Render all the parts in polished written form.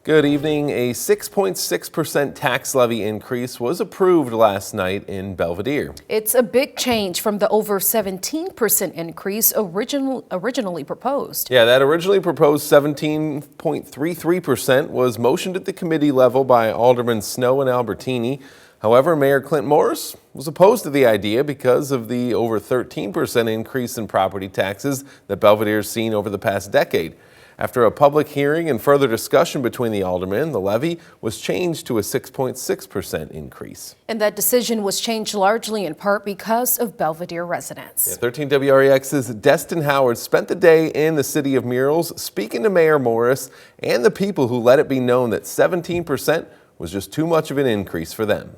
Good evening. A 6.6% tax levy increase was approved last night in Belvidere. It's a big change from the over 17% increase originally proposed. Yeah, that originally proposed 17.33% was motioned at the committee level by Alderman Snow and Albertini. However, Mayor Clint Morris was opposed to the idea because of the over 13% increase in property taxes that Belvidere's seen over the past decade. After a public hearing and further discussion between the aldermen, the levy was changed to a 6.6% increase. And that decision was changed largely in part because of Belvidere residents. Yeah, 13 WREX's Destin Howard spent the day in the city of Murrells speaking to Mayor Morris and the people who let it be known that 17% was just too much of an increase for them.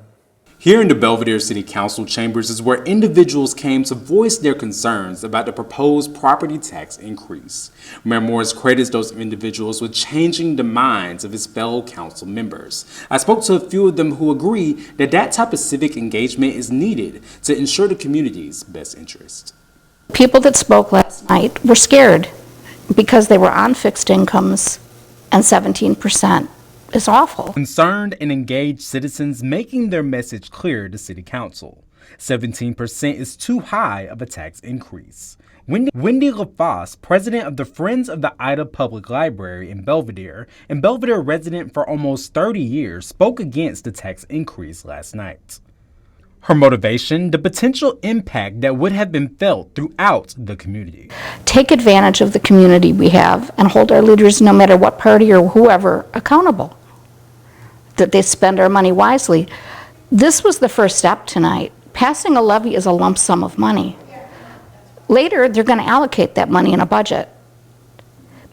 Here in the Belvidere City Council chambers is where individuals came to voice their concerns about the proposed property tax increase. Mayor Morris credits those individuals with changing the minds of his fellow council members. I spoke to a few of them who agree that that type of civic engagement is needed to ensure the community's best interest. People that spoke last night were scared because they were on fixed incomes, and 17% is awful. Concerned and engaged citizens making their message clear to City Council. 17% is too high of a tax increase. Wendy LaFosse, president of the Friends of the Ida Public Library in Belvidere, and Belvidere resident for almost 30 years, spoke against the tax increase last night. Her motivation, the potential impact that would have been felt throughout the community. Take advantage of the community we have and hold our leaders, no matter what party or whoever, accountable. That they spend our money wisely. This was the first step tonight. Passing a levy is a lump sum of money. Later, they're going to allocate that money in a budget.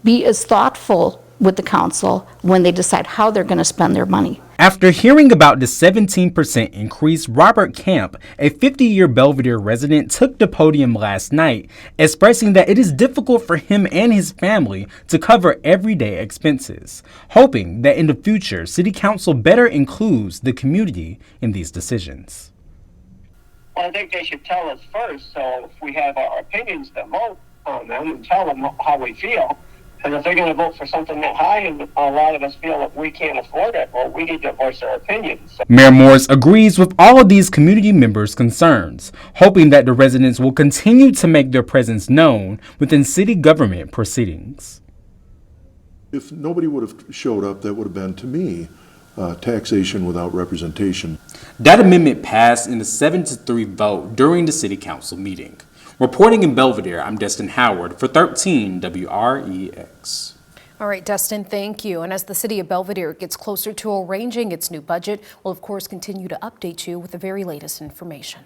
Be as thoughtful with the council when they decide how they're going to spend their money. After hearing about the 17% increase, Robert Camp, a 50-year Belvidere resident, took the podium last night, expressing that it is difficult for him and his family to cover everyday expenses, hoping that in the future, City Council better includes the community in these decisions. Well, I think they should tell us first, so if we have our opinions, to vote on them and tell them how we feel. And if they're going to vote for something that high and a lot of us feel that we can't afford it, well, we need to voice our opinions. Mayor Morris agrees with all of these community members' concerns, hoping that the residents will continue to make their presence known within city government proceedings. If nobody would have showed up, that would have been, to me, taxation without representation. That amendment passed in a 7-3 vote during the City Council meeting. Reporting in Belvidere, I'm Destin Howard for 13 WREX. All right, Destin, thank you. And as the city of Belvidere gets closer to arranging its new budget, we'll of course continue to update you with the very latest information.